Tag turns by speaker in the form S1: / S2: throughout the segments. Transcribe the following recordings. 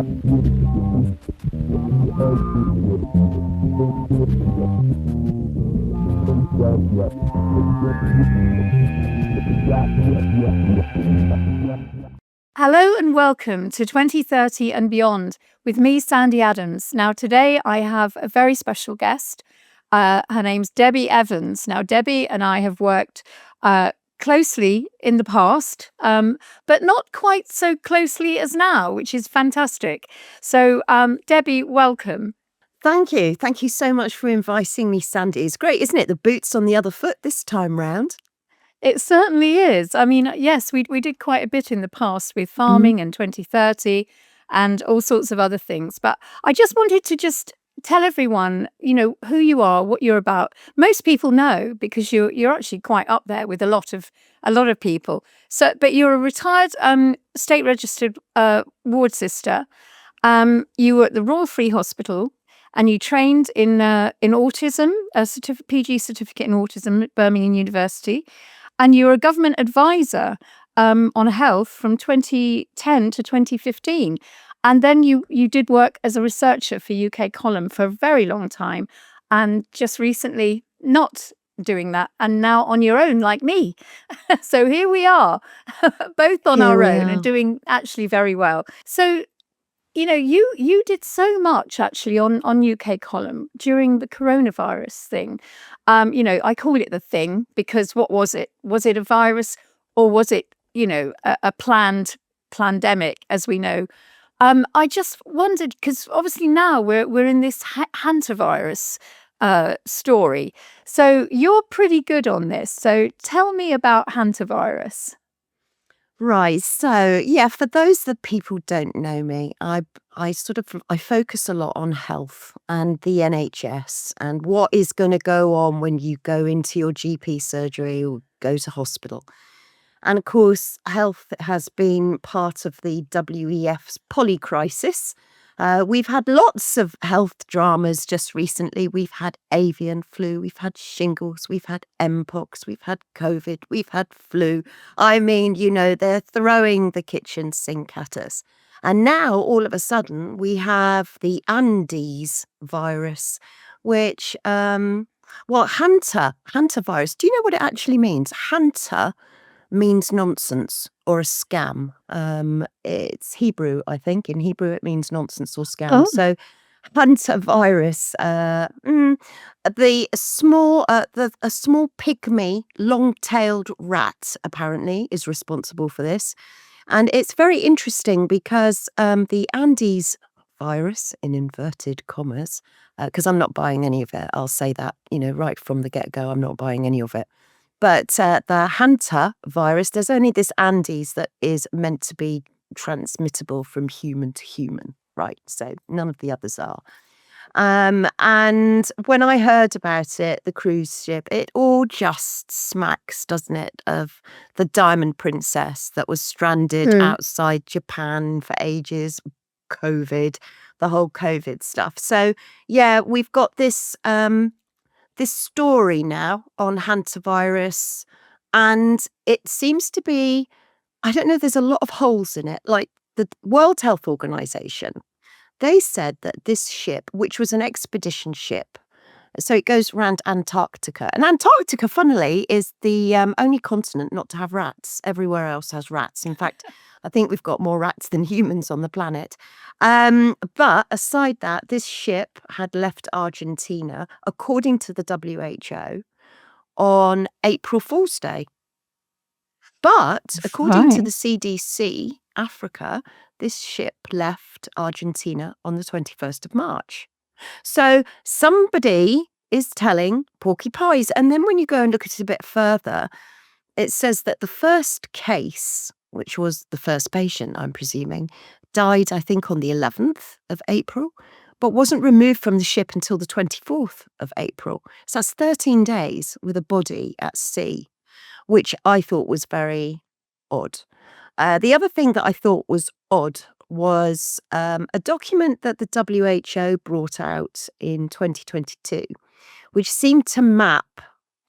S1: Hello and welcome to 2030 and Beyond with me, Sandi Adams. Now, today I have a very special guest. Her name's Debi Evans. Now, Debi and I have worked closely in the past, but not quite so closely as now, which is fantastic. So, Debi, welcome.
S2: Thank you. Thank you so much for inviting me, Sandi. It's great, isn't it? The boot's on the other foot this time round.
S1: It certainly is. I mean, yes, we did quite a bit in the past with farming and 2030 and all sorts of other things. But I just wanted to tell everyone, who you are, what you're about. Most people know because you're actually quite up there with a lot of people. So, but you're a retired state registered ward sister. You were at the Royal Free Hospital. And you trained in autism, a PG certificate in autism at Birmingham University. And you were a government advisor on health from 2010 to 2015. And then you did work as a researcher for UK Column for a very long time. And just recently not doing that. And now on your own, like me. So here we are, both on our own and doing actually very well. So you did so much actually on UK Column during the coronavirus thing. I call it the thing because what was it? Was it a virus or was it, a planned pandemic, as we know? I just wondered because obviously now we're in this hantavirus story. So you're pretty good on this. So tell me about hantavirus.
S2: Right. So, for those that people don't know me, I focus a lot on health and the NHS and what is going to go on when you go into your GP surgery or go to hospital. And of course, health has been part of the WEF's polycrisis. We've had lots of health dramas just recently. We've had avian flu, we've had shingles, we've had mpox, we've had COVID, we've had flu. I mean, they're throwing the kitchen sink at us. And now, all of a sudden, we have the Andes virus, which, hantavirus. Do you know what it actually means? Hanta means nonsense or a scam. It's Hebrew, I think. In Hebrew, it means nonsense or scam.
S1: Oh.
S2: So, hantavirus, a small pygmy, long-tailed rat apparently is responsible for this, and it's very interesting because the Andes virus, in inverted commas, because I'm not buying any of it. I'll say that right from the get-go, I'm not buying any of it. But the hantavirus, there's only this Andes that is meant to be transmittable from human to human, right? So none of the others are. And when I heard about it, the cruise ship, it all just smacks, doesn't it, of the Diamond Princess that was stranded outside Japan for ages, COVID, the whole COVID stuff. So, we've got this story now on hantavirus, and it seems to be, I don't know, there's a lot of holes in it. Like the World Health Organization, they said that this ship, which was an expedition ship, so it goes around Antarctica. And Antarctica, funnily, is the only continent not to have rats. Everywhere else has rats. In fact, I think we've got more rats than humans on the planet. But aside that, this ship had left Argentina, according to the WHO, on April Fool's Day. But according to the CDC, Africa, this ship left Argentina on the 21st of March. So somebody is telling porky pies. And then when you go and look at it a bit further, it says that the first case, which was the first patient, I'm presuming, died, I think, on the 11th of April, but wasn't removed from the ship until the 24th of April. So that's 13 days with a body at sea, which I thought was very odd. The other thing that I thought was odd was a document that the WHO brought out in 2022, which seemed to map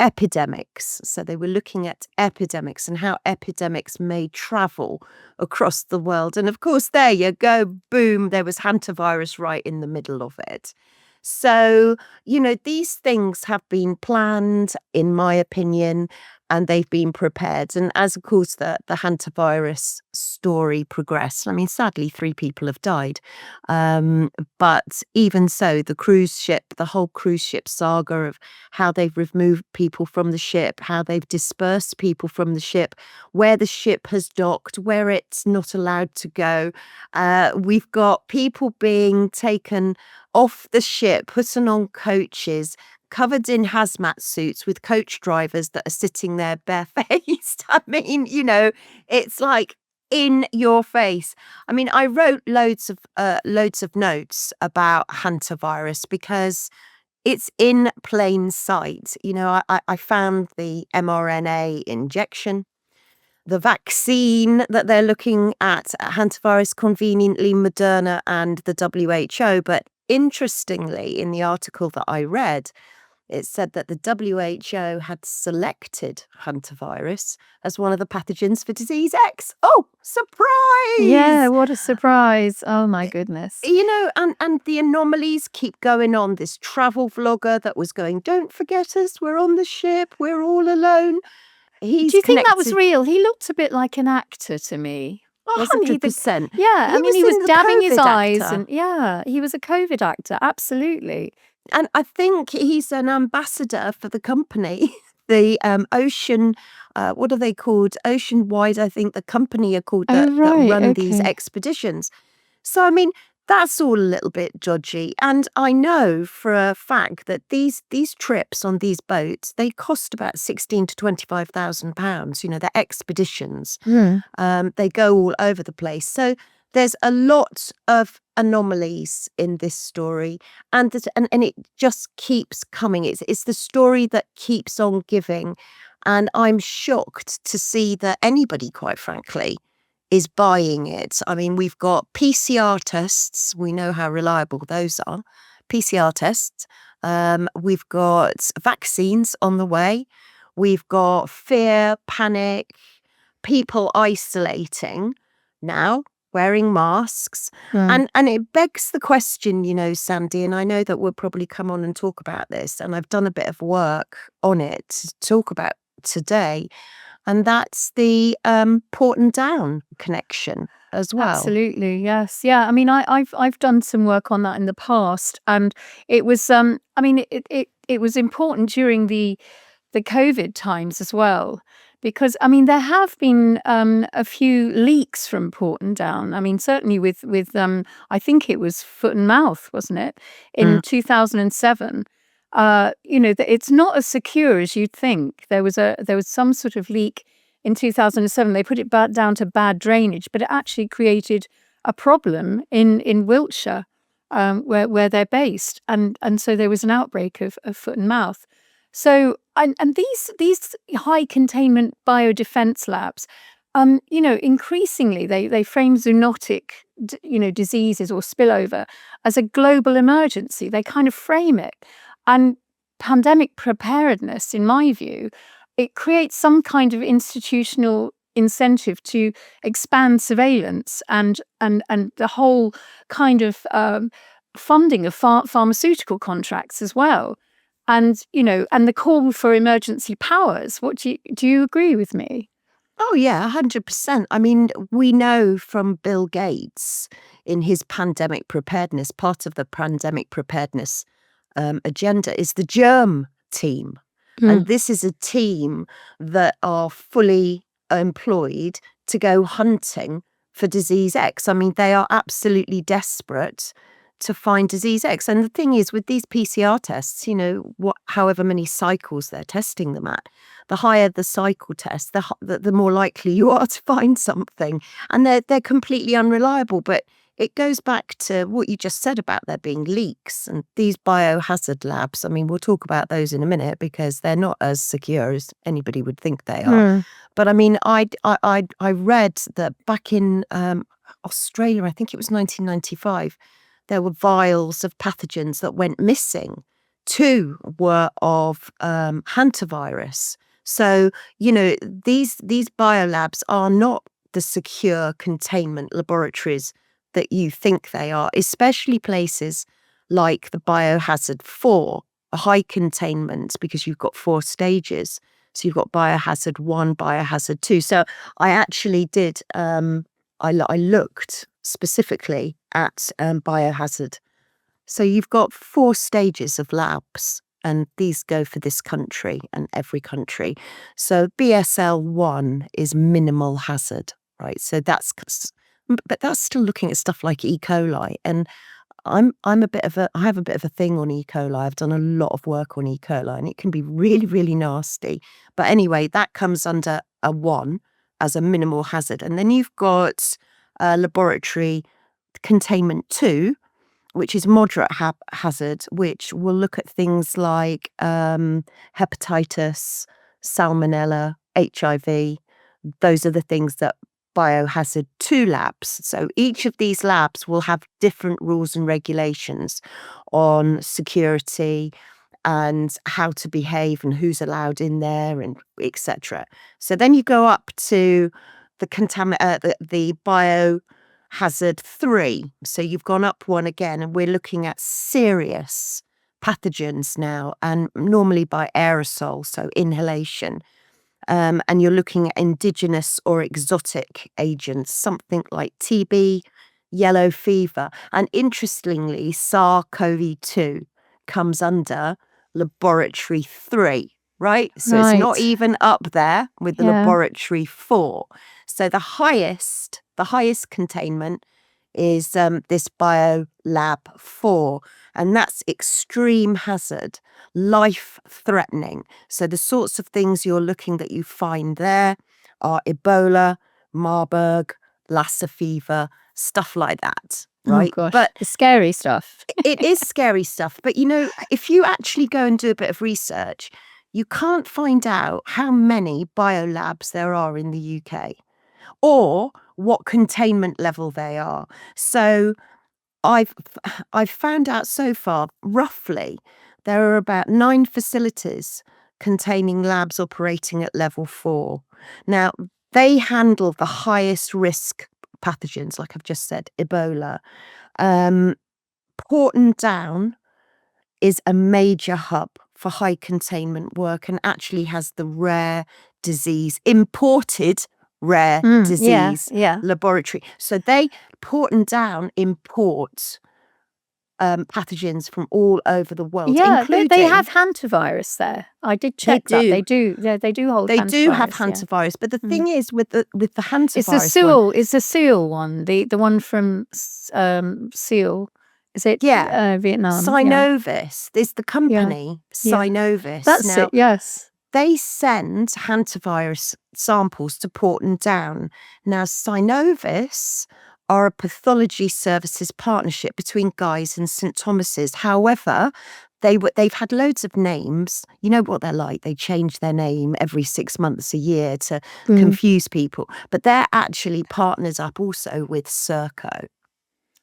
S2: epidemics. So they were looking at epidemics and how epidemics may travel across the world. And of course, there you go, boom, there was hantavirus right in the middle of it. So, these things have been planned, in my opinion, and they've been prepared. And as, of course, the hantavirus story progressed, I mean, sadly, 3 people have died. But even so, the whole cruise ship saga of how they've removed people from the ship, how they've dispersed people from the ship, where the ship has docked, where it's not allowed to go. We've got people being taken off the ship, putting on coaches, covered in hazmat suits with coach drivers that are sitting there barefaced. I mean, it's like in your face. I mean, I wrote loads of notes about hantavirus because it's in plain sight. I found the mRNA injection, the vaccine that they're looking at, hantavirus, conveniently Moderna and the WHO. But interestingly, in the article that I read, it said that the WHO had selected hantavirus as one of the pathogens for disease X. Oh, surprise!
S1: Yeah, what a surprise. Oh my goodness.
S2: And the anomalies keep going on. This travel vlogger that was going, don't forget us, we're on the ship, we're all alone.
S1: Do
S2: He's
S1: you think that was
S2: connected
S1: real? He looked a bit like an actor to me. Wasn't he?
S2: 100%.
S1: Yeah, I mean, he was
S2: in the
S1: dabbing his
S2: COVID
S1: eyes
S2: actor.
S1: and yeah, he was a COVID actor. Absolutely.
S2: And I think he's an ambassador for the company. The Ocean, what are they called? Ocean Wide, I think the company are called
S1: Oh,
S2: that
S1: right.
S2: run these
S1: Okay.
S2: expeditions. So, I mean, that's all a little bit dodgy. And I know for a fact that these trips on these boats, they cost about £16,000 to £25,000. They're expeditions.
S1: Mm.
S2: They go all over the place. So there's a lot of anomalies in this story, and it just keeps coming. It's the story that keeps on giving, and I'm shocked to see that anybody, quite frankly, is buying it. I mean, we've got PCR tests. We know how reliable those are. PCR tests. We've got vaccines on the way. We've got fear, panic, people isolating now, wearing masks.
S1: Mm.
S2: And it begs the question, Sandy, and I know that we'll probably come on and talk about this, and I've done a bit of work on it to talk about today, and that's the port and down connection as well.
S1: Absolutely, yes. Yeah, I mean, I've done some work on that in the past, and it was I mean, it was important during the COVID times as well, because I mean there have been a few leaks from Port and Down. I mean, certainly with I think it was Foot and Mouth, wasn't it, in 2007. It's not as secure as you'd think. There was some sort of leak in 2007. They put it down to bad drainage, but it actually created a problem in Wiltshire, where they're based, and so there was an outbreak of foot and mouth. So and these high containment biodefense labs, increasingly they frame zoonotic diseases or spillover as a global emergency. They kind of frame it, and pandemic preparedness, in my view, it creates some kind of institutional incentive to expand surveillance and the whole kind of funding of pharmaceutical contracts as well. And and the call for emergency powers. What do you agree with me?
S2: Oh, yeah, 100%. I mean, we know from Bill Gates in his pandemic preparedness, part of the pandemic preparedness agenda is the germ team.
S1: Mm.
S2: And this is a team that are fully employed to go hunting for disease X. I mean, they are absolutely desperate to find disease X. And the thing is, with these PCR tests, however many cycles they're testing them at, the higher the cycle test, the more likely you are to find something. And they're completely unreliable. But it goes back to what you just said about there being leaks and these biohazard labs. I mean, we'll talk about those in a minute because they're not as secure as anybody would think they are.
S1: Mm.
S2: But I mean, I read that back in Australia, I think it was 1995, there were vials of pathogens that went missing 2 were of hantavirus. So, these biolabs are not the secure containment laboratories that you think they are, especially places like the biohazard 4, a high containment, because you've got 4 stages. So you've got biohazard 1, biohazard 2. So I actually did, I looked specifically at biohazard. So you've got 4 stages of labs, and these go for this country and every country. So BSL-1 is minimal hazard, right? So but that's still looking at stuff like E. coli, and I have a bit of a thing on E. coli. I've done a lot of work on E. coli, and it can be really, really nasty. But anyway, that comes under a 1 as a minimal hazard. And then you've got laboratory containment 2, which is moderate hazard, which will look at things like hepatitis, salmonella, HIV. Those are the things that biohazard 2 labs. So each of these labs will have different rules and regulations on security and how to behave and who's allowed in there, and etc. So then you go up to the biohazard 3. So you've gone up one again, and we're looking at serious pathogens now, and normally by aerosol, so inhalation. And you're looking at indigenous or exotic agents, something like TB, yellow fever. And interestingly, SARS-CoV-2 comes under laboratory 3, right? So it's not
S1: Right.
S2: even up there with the
S1: Yeah.
S2: laboratory 4. So the highest containment is this BioLab 4, and that's extreme hazard, life-threatening. So the sorts of things you're looking that you find there are Ebola, Marburg, Lassa fever, stuff like that,
S1: Oh
S2: right?
S1: gosh,
S2: But
S1: the scary stuff.
S2: it is scary stuff. But, if you actually go and do a bit of research, you can't find out how many biolabs there are in the UK or what containment level they are. So I've I've found out so far, roughly, there are about 9 facilities containing labs operating at level 4. Now, they handle the highest risk pathogens, like I've just said, Ebola. Um, Porton Down is a major hub for high containment work and actually has the imported rare
S1: Yeah,
S2: disease
S1: yeah.
S2: laboratory. So Porton Down imports pathogens from all over the world,
S1: Yeah, they
S2: including
S1: have hantavirus there. I did
S2: they
S1: check that.
S2: do.
S1: They do hold
S2: They do have
S1: hantavirus, yeah.
S2: hantavirus, but the
S1: Mm.
S2: thing is with the
S1: It's the
S2: hantavirus one,
S1: Seal, it's the Seal one, the one from Seal. Is it
S2: yeah,
S1: Vietnam? Yeah,
S2: Synovis is the
S1: yeah,
S2: company,
S1: yeah.
S2: Synovis.
S1: That's it,
S2: Now,
S1: yes.
S2: they send hantavirus samples to Porton Down. Now, Synovis are a pathology services partnership between Guy's and St Thomas's. However, they've had loads of names. You know what they're like. They change their name every 6 months, a year to
S1: Mm.
S2: confuse people. But they're actually partners up also with Serco.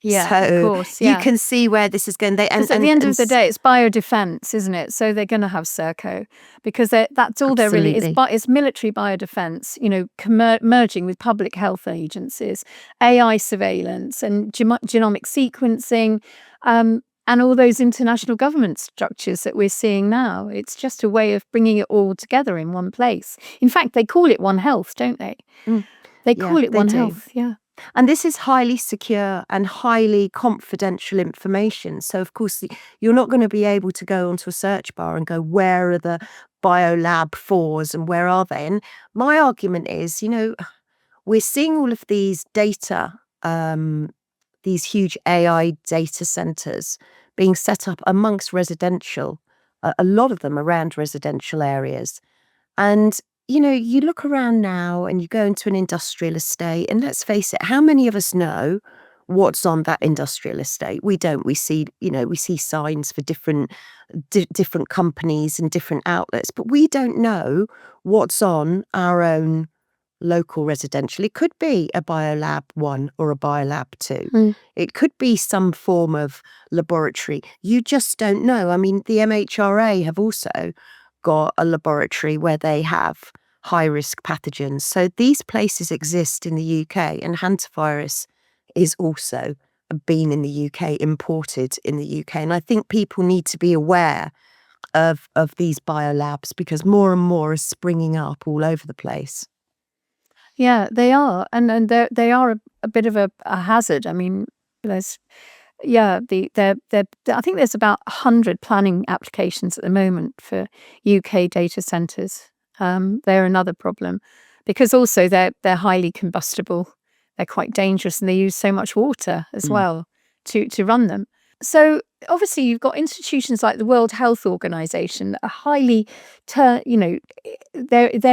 S1: Yeah, of
S2: So
S1: course,
S2: you
S1: yeah.
S2: can see where this is going. They
S1: Because at the end of the day, it's biodefense, isn't it? So they're going to have Serco because that's all there really is.
S2: absolutely.
S1: But it's military biodefense, merging with public health agencies, AI surveillance, and genomic sequencing, and all those international government structures that we're seeing now. It's just a way of bringing it all together in one place. In fact, they call it One Health, don't they?
S2: Mm,
S1: They
S2: yeah,
S1: call it
S2: they
S1: One
S2: do.
S1: Health, yeah.
S2: And this is highly secure and highly confidential information. So, of course, you're not going to be able to go onto a search bar and go, where are the BioLab 4s and where are they? And my argument is, we're seeing all of these data, these huge AI data centers being set up amongst residential, a lot of them around residential areas. And you look around now and you go into an industrial estate, and let's face it, how many of us know what's on that industrial estate? We don't. We see signs for different companies and different outlets, but we don't know what's on our own local residential. It could be a biolab 1 or a biolab 2.
S1: Mm.
S2: It could be some form of laboratory. You just don't know. I mean, the MHRA have also got a laboratory where they have high-risk pathogens. So these places exist in the UK, and hantavirus is also been in the UK, imported in the UK. And I think people need to be aware of these biolabs, because more and more are springing up all over the place.
S1: Yeah, they are, and they are a bit of a hazard. I mean, there's yeah, they're I think there's about 100 planning applications at the moment for UK data centers. They're another problem because also they're highly combustible. They're quite dangerous, and they use so much water as
S2: Mm.
S1: well to run them. So obviously, you've got institutions like the World Health Organization that are highly, they're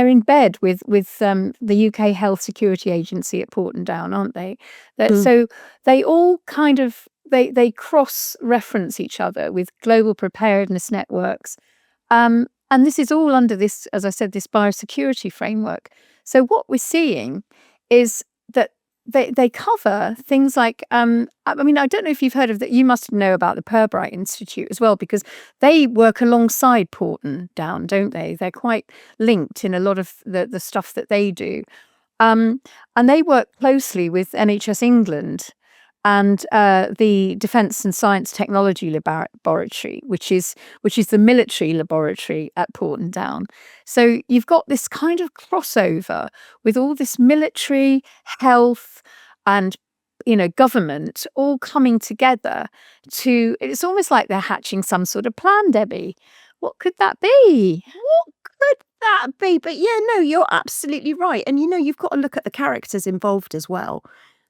S1: in bed with the UK Health Security Agency at Porton Down, aren't they?
S2: Mm.
S1: So they all kind of they cross reference each other with global preparedness networks, and this is all under this, as I said, this biosecurity framework. So what we're seeing is that they cover things like I mean, I don't know if you've heard of that. You must know about the Pirbright Institute as well, because they work alongside Porton Down, don't they? They're quite linked in a lot of the stuff that they do. And they work closely with NHS England and the Defence and Science Technology Laboratory, which is the military laboratory at Porton Down. So you've got this kind of crossover with all this military, health, and government all coming together to. It's almost like they're hatching some sort of plan, Debbie. What could that be?
S2: What could that be? But yeah, no, you're absolutely right. And you've got to look at the characters involved as well.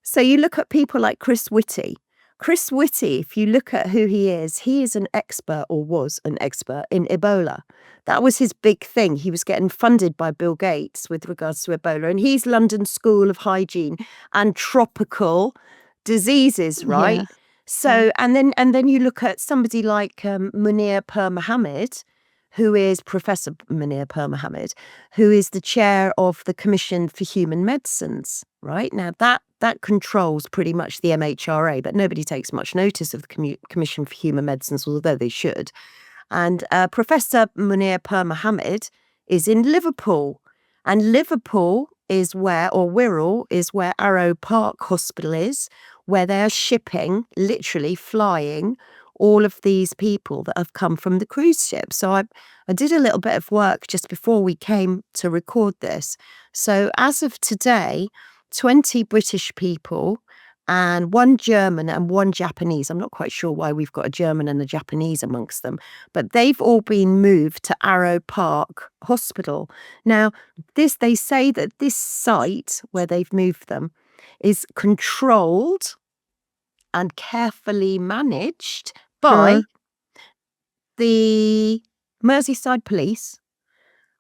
S2: So you look at people like Chris Whitty. Chris Whitty, if you look at who he is an expert, or was an expert, in Ebola. That was his big thing. He was getting funded by Bill Gates with regards to Ebola. And he's London School of Hygiene and Tropical Diseases,
S1: Yeah.
S2: right? So, and then you look at somebody like Munir Pur Mohammed, who is Professor Munir Pur Mohammed, who is the chair of the Commission for Human Medicines, right? Now, that controls pretty much the MHRA, but nobody takes much notice of the Commission for Human Medicines, although they should. And Professor Munir Pur Mohammed is in Liverpool. And Liverpool is where, or Wirral is where Arrow Park Hospital is, where they're shipping, literally flying, all of these people that have come from the cruise ship. So I did a little bit of work just before we came to record this. So as of today, 20 British people and 1 German and 1 Japanese. I'm not quite sure why we've got a German and a Japanese amongst them, but they've all been moved to Arrow Park Hospital. Now, they say that this site where they've moved them is controlled and carefully managed by the Merseyside Police,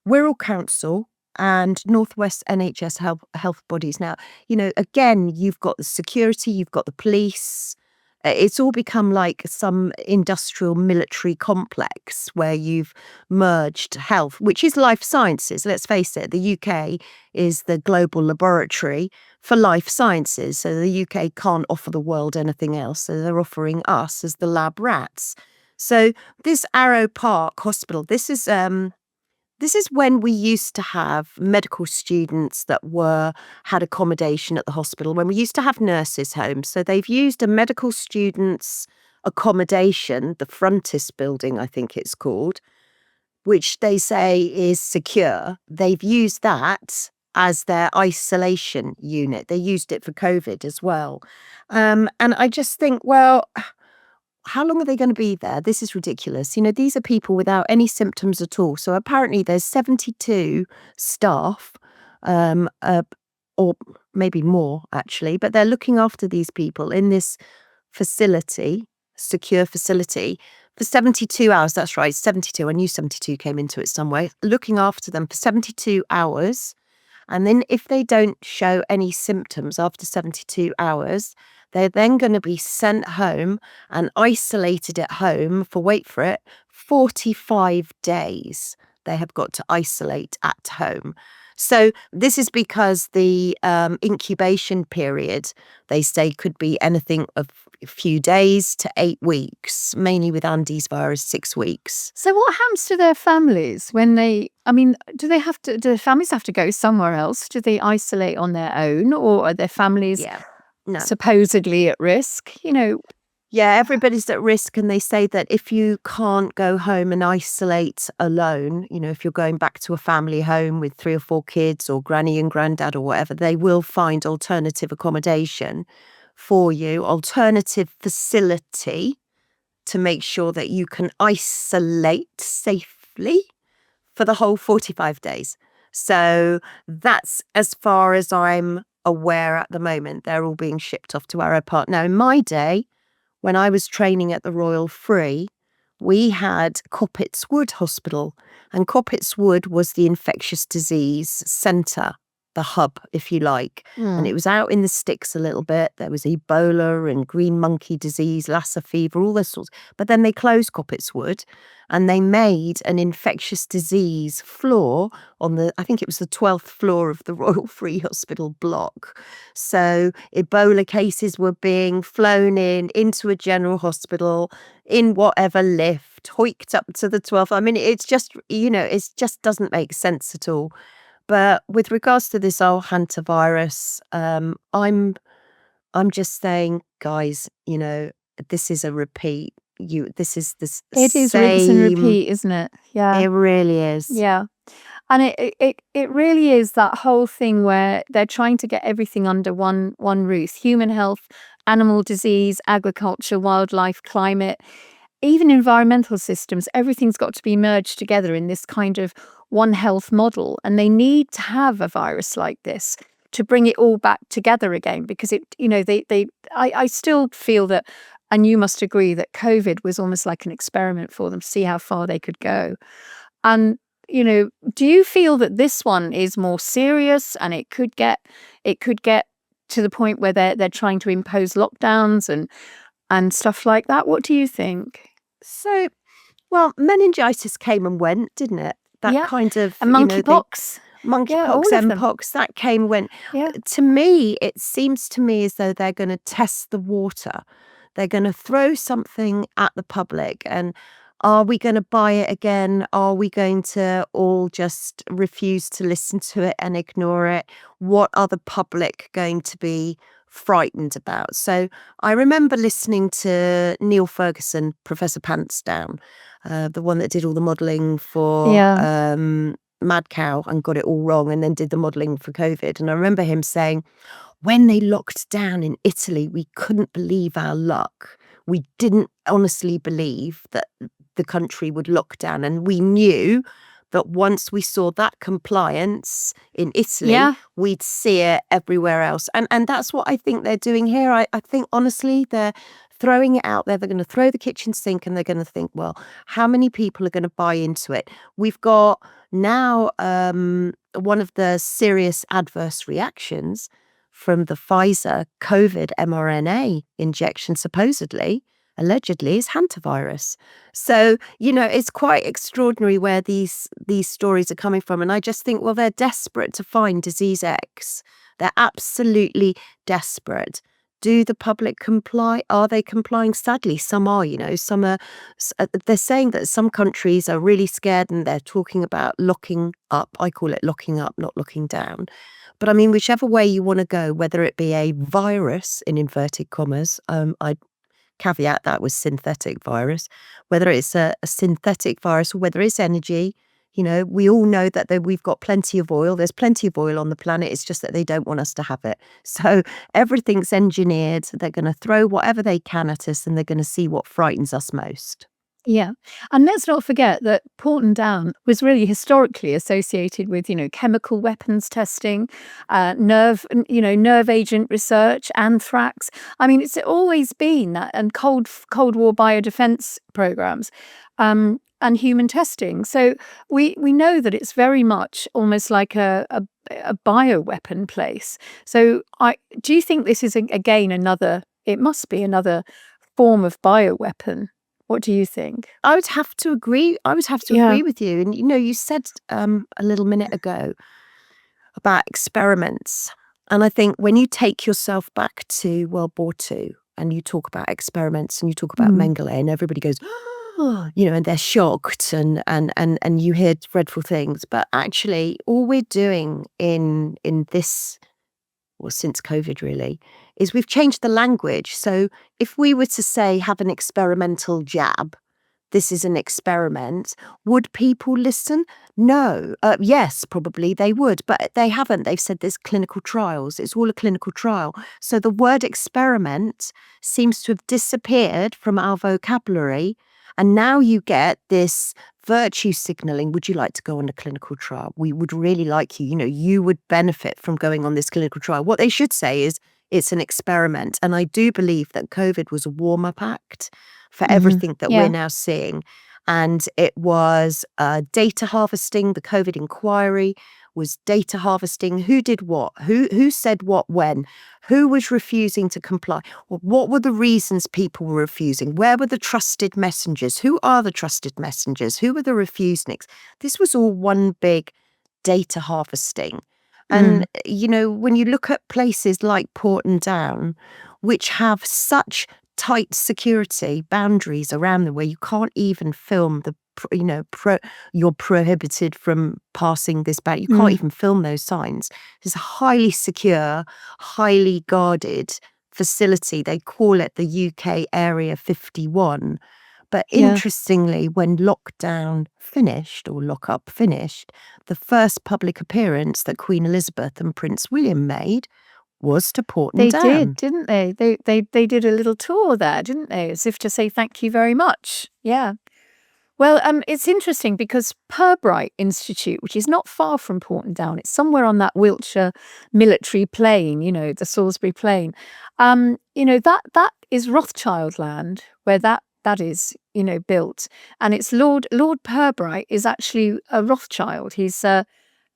S2: Wirral Council, and Northwest NHS health bodies. Now, again, you've got the security, you've got the police. It's all become like some industrial military complex where you've merged health, which is life sciences. Let's face it, the UK is the global laboratory for life sciences. So the UK can't offer the world anything else. So they're offering us as the lab rats. So this Arrow Park Hospital, this is when we used to have medical students that had accommodation at the hospital, when we used to have nurses' homes. So they've used a medical students' accommodation, the Frontis building, I think it's called, which they say is secure. They've used that as their isolation unit. They used it for COVID as well. And I just think, well, how long are they going to be there? This is ridiculous. These are people without any symptoms at all. So apparently there's 72 staff, or maybe more actually, but they're looking after these people in this facility, secure facility, for 72 hours. That's right, 72. I knew 72 came into it some way. Looking after them for 72 hours. And then if they don't show any symptoms after 72 hours, they're then going to be sent home and isolated at home for, wait for it, 45 days. They have got to isolate at home. So this is because the incubation period, they say, could be anything of a few days to 8 weeks, mainly with Andes virus, 6 weeks.
S1: So what happens to their families when I mean, do the families have to go somewhere else? Do they isolate on their own, or are their families
S2: Yeah. No.
S1: supposedly at risk?
S2: Yeah, everybody's at risk, and they say that if you can't go home and isolate alone, if you're going back to a family home with 3 or 4 kids or granny and granddad or whatever, they will find alternative accommodation for you, alternative facility to make sure that you can isolate safely for the whole 45 days. So that's as far as I'm aware at the moment. They're all being shipped off to Arrow Park. Now, in my day, when I was training at the Royal Free, we had Coppetts Wood Hospital, and Coppetts Wood was the infectious disease centre, the hub, if you like. And it was out in the sticks a little bit. There was Ebola and green monkey disease, Lassa fever, all those sorts. But then they closed Coppetts Wood, and they made an infectious disease floor on I think it was the 12th floor of the Royal Free Hospital block. So Ebola cases were being flown into a general hospital in whatever lift, hoiked up to the 12th. I mean, it's just, it just doesn't make sense at all. But with regards to this whole hantavirus, I'm just saying, guys, this is a repeat. This is the
S1: It is rinse and
S2: same.
S1: repeat, isn't it? Yeah.
S2: It really is.
S1: Yeah. And it really is that whole thing where they're trying to get everything under one roof: human health, animal disease, agriculture, wildlife, climate, even environmental systems. Everything's got to be merged together in this kind of one health model. And they need to have a virus like this to bring it all back together again, because I still feel that, and you must agree, that COVID was almost like an experiment for them to see how far they could go. And do you feel that this one is more serious, and it could get to the point where they're trying to impose lockdowns and stuff like that? What do you think?
S2: So, well, meningitis came and went, didn't it? That
S1: Yeah.
S2: kind of,
S1: And monkeypox. Yeah,
S2: monkeypox,
S1: all of them.
S2: mpox, that came and went.
S1: Yeah.
S2: To me, it seems to me as though they're going to test the water. They're going to throw something at the public, and are we going to buy it again? Are we going to all just refuse to listen to it and ignore it? What are the public going to be frightened about? So I remember listening to Neil Ferguson, Professor Pantsdown, the one that did all the modelling for
S1: Yeah.
S2: Mad Cow and got it all wrong, and then did the modelling for COVID. And I remember him saying, when they locked down in Italy, we couldn't believe our luck. We didn't honestly believe that the country would lock down. And we knew that once we saw that compliance in Italy,
S1: Yeah.
S2: we'd see it everywhere else. And that's what I think they're doing here. I think, honestly, they're throwing it out there. They're going to throw the kitchen sink, and they're going to think, well, how many people are going to buy into it? We've got now one of the serious adverse reactions from the Pfizer COVID mRNA injection, supposedly, allegedly, is hantavirus. So, it's quite extraordinary where these stories are coming from. And I just think, well, they're desperate to find disease X. They're absolutely desperate. Do the public comply? Are they complying? Sadly, some are, some are. They're saying that some countries are really scared, and they're talking about locking up. I call it locking up, not locking down. But I mean, whichever way you want to go, whether it be a virus, in inverted commas, I caveat that with synthetic virus, whether it's a synthetic virus or whether it's energy, we all know that we've got plenty of oil. There's plenty of oil on the planet. It's just that they don't want us to have it. So everything's engineered. They're going to throw whatever they can at us, and they're going to see what frightens us most.
S1: Yeah. And let's not forget that Porton Down was really historically associated with, chemical weapons testing, nerve agent research, anthrax. I mean, it's always been that, and Cold War biodefense programs, and human testing. So we know that it's very much almost like a bioweapon place. So do you think this is again it must be another form of bioweapon? What do you think?
S2: I would have to agree. I would have to
S1: Yeah.
S2: agree with you. And you said a little minute ago about experiments. And I think when you take yourself back to World War II and you talk about experiments and you talk about
S1: Mm.
S2: Mengele and everybody goes, oh, and they're shocked and you hear dreadful things. But actually, all we're doing in this, well, since COVID really, is we've changed the language. So if we were to say have an experimental jab, this is an experiment, would people listen? No. Yes, probably they would, but they haven't. They've said there's clinical trials. It's all a clinical trial. So the word experiment seems to have disappeared from our vocabulary. And now you get this virtue signaling. Would you like to go on a clinical trial? We would really like you. You would benefit from going on this clinical trial. What they should say is it's an experiment. And I do believe that COVID was a warm-up act for
S1: Mhm.
S2: everything that we're
S1: Yeah.
S2: now seeing. And it was data harvesting. The COVID inquiry was data harvesting. Who did what? Who said what when? Who was refusing to comply? What were the reasons people were refusing? Where were the trusted messengers? Who are the trusted messengers? Who were the refuseniks? This was all one big data harvesting. And,
S1: Mm.
S2: when you look at places like Porton Down, which have such tight security boundaries around them where you can't even film you're prohibited from passing this back. You can't
S1: Mm.
S2: even film those signs. It's a highly secure, highly guarded facility. They call it the UK Area 51. But
S1: Yeah.
S2: interestingly, when lockdown finished or lockup finished, the first public appearance that Queen Elizabeth and Prince William made was to Porton
S1: They did,
S2: Down.
S1: didn't they? They did a little tour there, didn't they? As if to say thank you very much. Yeah. Well, it's interesting because Pirbright Institute, which is not far from Porton Down, it's somewhere on that Wiltshire military plain, the Salisbury Plain. That is Rothschild land where that is, built, and it's Lord Pirbright is actually a Rothschild. He's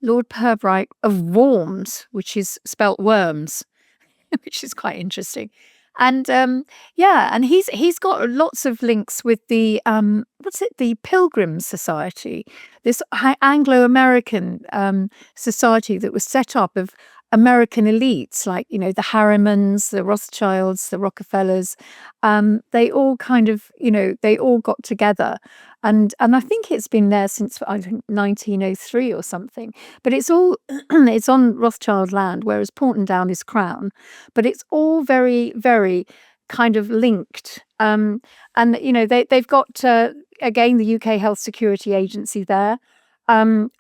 S1: Lord Pirbright of Worms, which is spelt worms. Which is quite interesting. And yeah, and he's got lots of links with the what's it, the Pilgrim Society, this Anglo-American society that was set up of American elites, like the Harrimans, the Rothschilds, the Rockefellers. They all kind of, they all got together, and I think it's been there since I think 1903 or something. But it's all it's on Rothschild land, whereas Porton Down is Crown, but it's all very, very kind of linked. And they've got again the UK Health Security Agency there,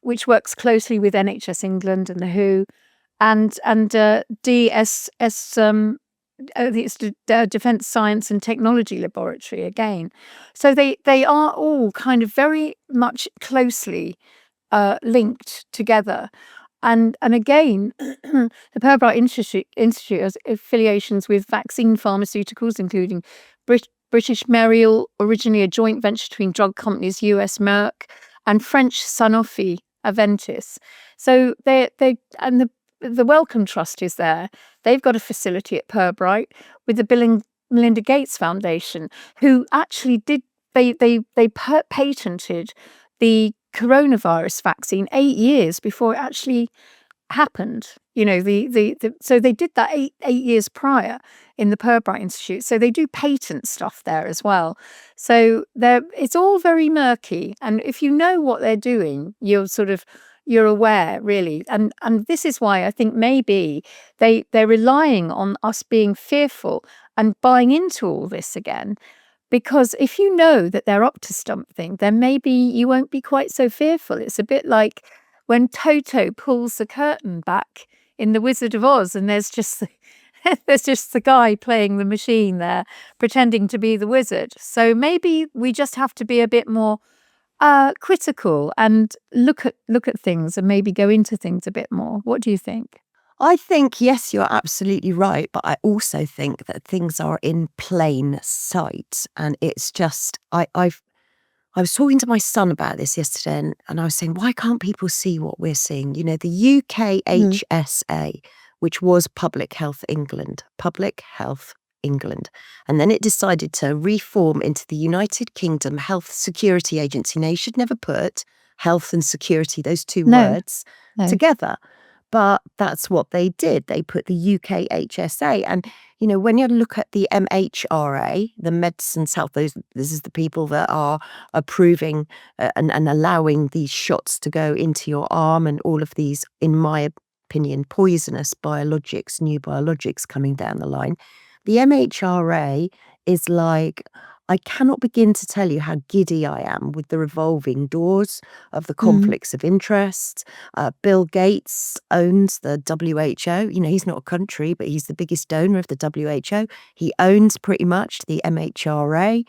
S1: which works closely with NHS England and the WHO, and DSS. It's the Defence Science and Technology Laboratory again. So they are all kind of very much closely linked together. And again, the Pirbright Institute has affiliations with vaccine pharmaceuticals, including British Merial, originally a joint venture between drug companies US Merck and French Sanofi Aventis. So they and the Wellcome Trust is there. They've got a facility at Pirbright with the Bill and Melinda Gates Foundation, who actually did patented the coronavirus vaccine 8 years before it actually happened. So they did that eight years prior in the Pirbright Institute. So they do patent stuff there as well. So it's all very murky. And if you know what they're doing, you're aware, really. And this is why I think maybe they're relying on us being fearful and buying into all this again. Because if you know that they're up to something, then maybe you won't be quite so fearful. It's a bit like when Toto pulls the curtain back in The Wizard of Oz, and there's just the guy playing the machine there, pretending to be the wizard. So maybe we just have to be a bit more critical and look at things and maybe go into things a bit more. What do you think?
S2: I think, yes, you're absolutely right. But I also think that things are in plain sight. And it's just, I was talking to my son about this yesterday and I was saying, why can't people see what we're seeing? The
S1: Mm.
S2: UKHSA, which was Public Health England, and then it decided to reform into the United Kingdom Health Security Agency. Now, you should never put health and security, those two
S1: No,
S2: words,
S1: no.
S2: together. But that's what they did. They put the UKHSA. And, when you look at the MHRA, the Medicines Health, this is the people that are approving and allowing these shots to go into your arm and all of these, in my opinion, poisonous biologics, new biologics coming down the line. The MHRA is like, I cannot begin to tell you how giddy I am with the revolving doors of the conflicts of interest. Bill Gates owns the WHO. He's not a country, but he's the biggest donor of the WHO. He owns pretty much the MHRA.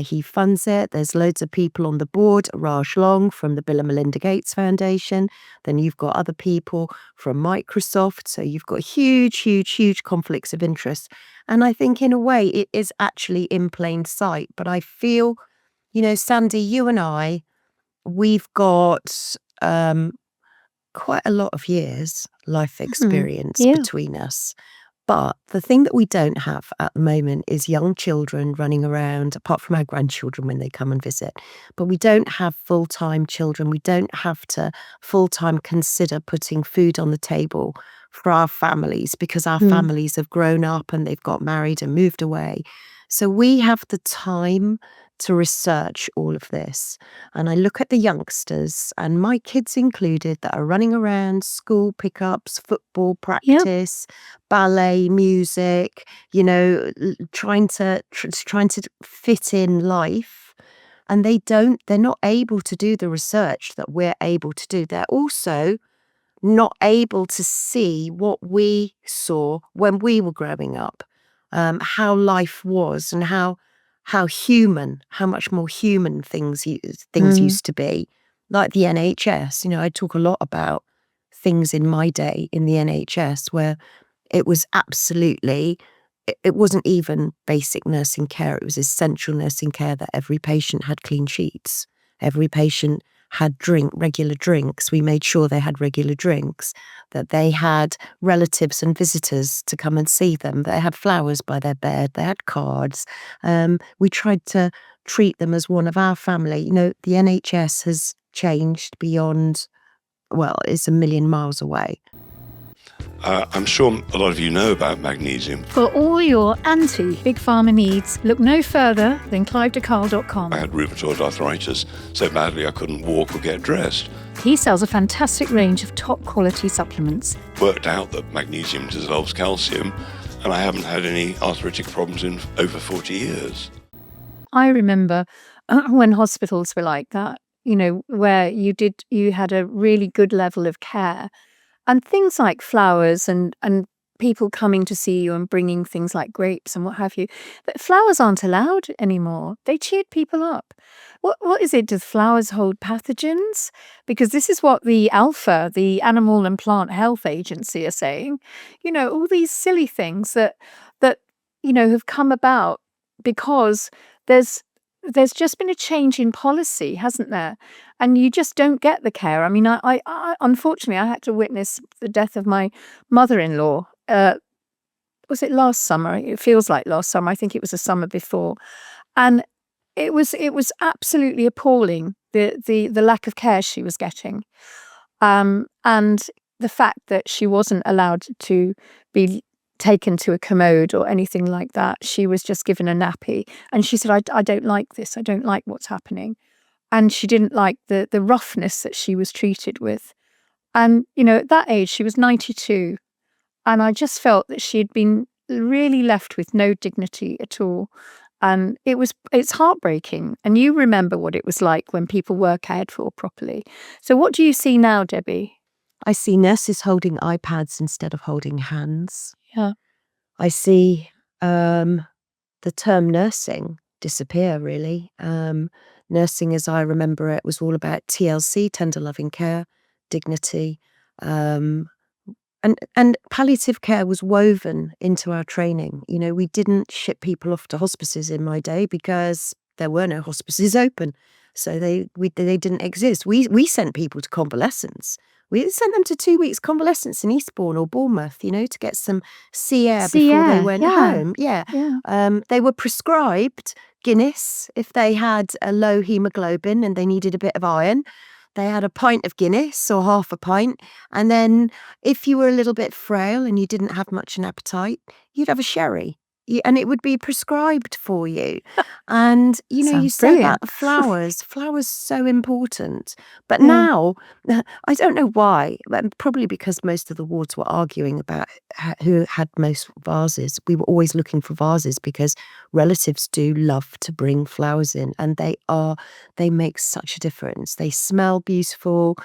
S2: He funds it. There's loads of people on the board. Raj Long from the Bill and Melinda Gates Foundation. Then you've got other people from Microsoft. So you've got huge, huge, huge conflicts of interest. And I think in a way it is actually in plain sight. But I feel, Sandi, you and I, we've got quite a lot of years life experience between us. But the thing that we don't have at the moment is young children running around, apart from our grandchildren when they come and visit. But we don't have full-time children. We don't have to full-time consider putting food on the table for our families because our families have grown up and they've got married and moved away. So we have the time to research all of this. And I look at the youngsters, and my kids included, that are running around, school pickups, football practice, ballet, music, trying to fit in life. And they're not able to do the research that we're able to do. They're also not able to see what we saw when we were growing up, how life was and how much more human things used to be, like the NHS. I talk a lot about things in my day in the NHS where it was absolutely, it wasn't even basic nursing care, it was essential nursing care that every patient had clean sheets, every patient had regular drinks. We made sure they had regular drinks, that they had relatives and visitors to come and see them. They had flowers by their bed. They had cards. We tried to treat them as one of our family. The NHS has changed beyond, well, it's a million miles away.
S3: I'm sure a lot of you know about magnesium.
S1: For all your anti-Big Pharma needs, look no further than clivedecale.com.
S3: I had rheumatoid arthritis so badly I couldn't walk or get dressed.
S1: He sells a fantastic range of top-quality supplements.
S3: Worked out that magnesium dissolves calcium, and I haven't had any arthritic problems in over 40 years.
S1: I remember when hospitals were like that, where you had a really good level of care. And things like flowers and people coming to see you and bringing things like grapes and what have you. But flowers aren't allowed anymore. They cheered people up. What is it? Do flowers hold pathogens? Because this is what the ALPHA, the Animal and Plant Health Agency, are saying. All these silly things that have come about because there's just been a change in policy, hasn't there? And you just don't get the care. I mean, I unfortunately, I had to witness the death of my mother-in-law. Was it last summer? It feels like last summer. I think it was the summer before. And it was absolutely appalling, the lack of care she was getting. And the fact that she wasn't allowed to be taken to a commode or anything like that. She was just given a nappy. And she said, I don't like this. I don't like what's happening. And she didn't like the roughness that she was treated with. And, at that age, she was 92. And I just felt that she had been really left with no dignity at all. And it's heartbreaking. And you remember what it was like when people were cared for properly. So what do you see now, Debbie?
S2: I see nurses holding iPads instead of holding hands.
S1: Yeah.
S2: I see the term nursing disappear, really. Nursing, as I remember it, was all about TLC, tender loving care, dignity, and palliative care was woven into our training. We didn't ship people off to hospices in my day because there were no hospices open, so they didn't exist. We sent people to convalescence. We sent them to 2 weeks convalescence in Eastbourne or Bournemouth, to get some sea air before they went home. Yeah. They were prescribed Guinness if they had a low hemoglobin and they needed a bit of iron. they had a pint of Guinness or half a pint. And then if you were a little bit frail and you didn't have much an appetite, you'd have a sherry. And it would be prescribed for you. And, you
S1: Sounds
S2: said about
S1: brilliant.
S2: the flowers so important. But
S1: Yeah.
S2: now, I don't know why, but probably because most of the wards were arguing about who had most vases. We were always looking for vases because relatives do love to bring flowers in, and they make such a difference. They smell beautiful.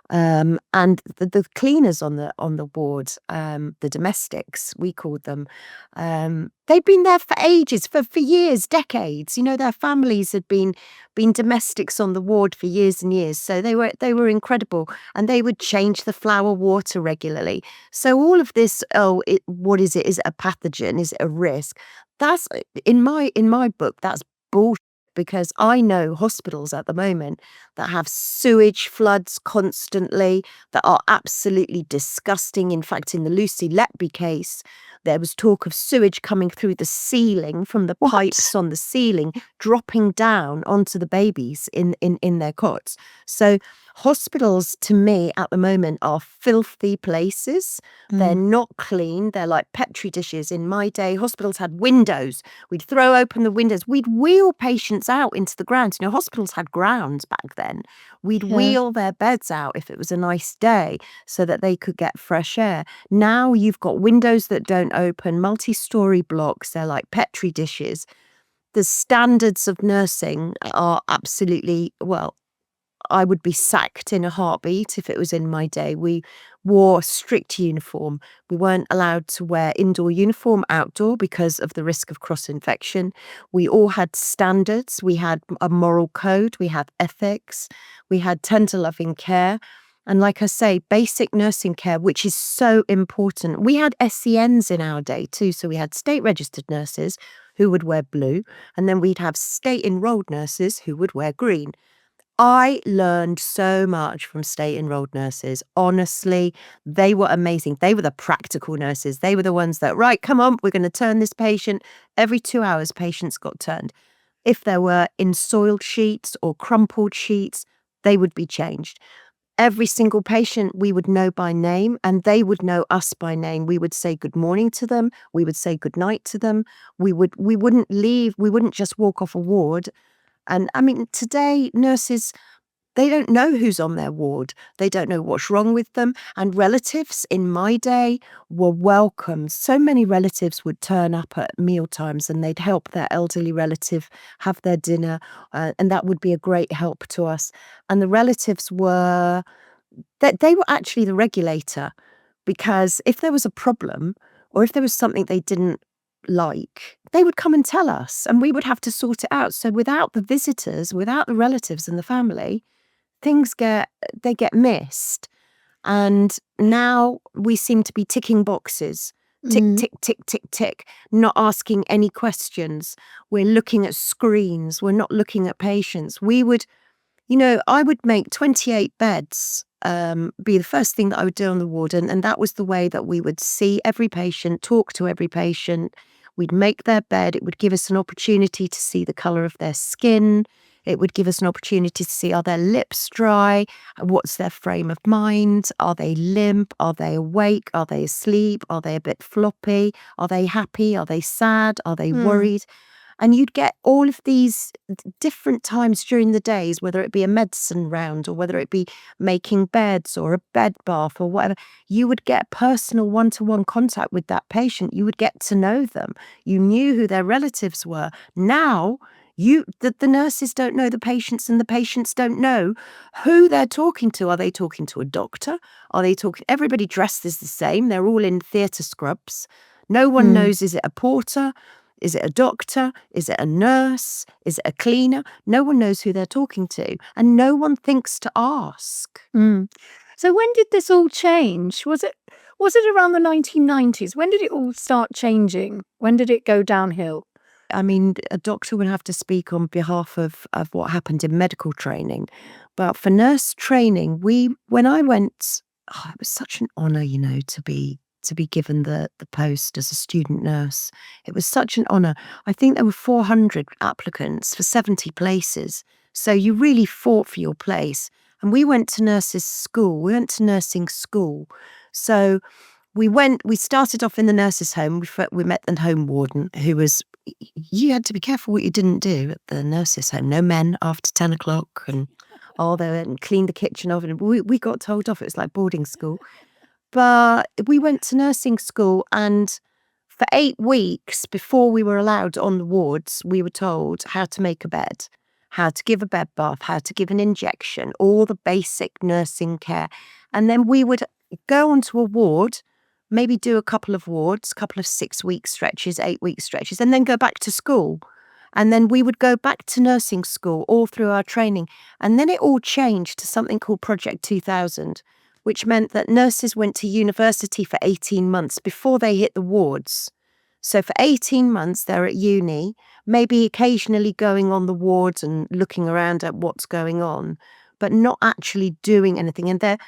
S2: And the cleaners on the ward, the domestics, we called them, they'd been there for ages, for years, decades. Their families had been domestics on the ward for years and years. So they were incredible, and they would change the flower water regularly. So all of this, what is it? Is it a pathogen? Is it a risk? That's in my book. That's bullshit. Because I know hospitals at the moment that have sewage floods constantly that are absolutely disgusting. In fact, in the Lucy Letby case, there was talk of sewage coming through the ceiling from the
S1: What?
S2: pipes on the ceiling, dropping down onto the babies in their cots. So hospitals, to me, at the moment, are filthy places. They're not clean. They're like Petri dishes. In my day, hospitals had windows. We'd throw open the windows. We'd wheel patients out into the grounds. Hospitals had grounds back then. We'd
S1: Yeah.
S2: wheel their beds out if it was a nice day so that they could get fresh air. Now you've got windows that don't open, multi-story blocks. They're like Petri dishes. The standards of nursing are absolutely, well, I would be sacked in a heartbeat if it was in my day. We wore strict uniform. We weren't allowed to wear indoor uniform outdoor because of the risk of cross-infection. We all had standards. We had a moral code. We had ethics. We had tender loving care. And like I say, basic nursing care, which is so important. We had SENs in our day too. So we had state registered nurses who would wear blue, and then we'd have state enrolled nurses who would wear green. I learned so much from state enrolled nurses. Honestly, they were amazing. They were the practical nurses. They were the ones that, right, come on, we're going to turn this patient. Every 2 hours, patients got turned. If there were ensoiled sheets or crumpled sheets, they would be changed. Every single patient we would know by name, and they would know us by name. We would say good morning to them. We would say good night to them. We wouldn't leave. We wouldn't just walk off a ward. And I mean, today, nurses, they don't know who's on their ward. They don't know what's wrong with them. And relatives in my day were welcome. So many relatives would turn up at meal times and they'd help their elderly relative have their dinner. And that would be a great help to us. And the relatives were, they were actually the regulator, because if there was a problem or if there was something they didn't like, they would come and tell us and we would have to sort it out. So without the visitors, without the relatives and the family, things get missed. And now we seem to be ticking boxes. Tick, tick, tick, tick, tick, not asking any questions. We're looking at screens. We're not looking at patients. I would make 28 beds be the first thing that I would do on the ward. And that was the way that we would see every patient, talk to every patient. We'd make their bed. It would give us an opportunity to see the colour of their skin. It would give us an opportunity to see, are their lips dry? What's their frame of mind? Are they limp? Are they awake? Are they asleep? Are they a bit floppy? Are they happy? Are they sad? Are they worried? And you'd get all of these different times during the days, whether it be a medicine round or whether it be making beds or a bed bath or whatever. You would get personal one-to-one contact with that patient. You would get to know them. You knew who their relatives were. Now, the nurses don't know the patients and the patients don't know who they're talking to. Are they talking to a doctor? Are they talking? Everybody dressed is the same. They're all in theatre scrubs. No one knows, is it a porter? Is it a doctor? Is it a nurse? Is it a cleaner? No one knows who they're talking to, and no one thinks to ask.
S1: So when did this all change? Was it around the 1990s? When did it all start changing? When did it go downhill?
S2: I mean, a doctor would have to speak on behalf of what happened in medical training. But for nurse training, when I went, it was such an honour, to be given the post as a student nurse. It was such an honour. I think there were 400 applicants for 70 places. So you really fought for your place. and we went to nurses' school. We went to nursing school. So we started off in the nurses' home. We met the home warden, who was, you had to be careful what you didn't do at the nurses' home. No men after 10 o'clock, and all they went and cleaned the kitchen oven. We got told off. It was like boarding school. But we went to nursing school, and for 8 weeks before we were allowed on the wards, we were told how to make a bed, how to give a bed bath, how to give an injection, all the basic nursing care. And then we would go onto a ward, maybe do a couple of wards, couple of 6-week stretches, 8-week stretches, and then go back to school. And then we would go back to nursing school all through our training. And then it all changed to something called Project 2000, which meant that nurses went to university for 18 months before they hit the wards. So for 18 months, they're at uni, maybe occasionally going on the wards and looking around at what's going on, but not actually doing anything. And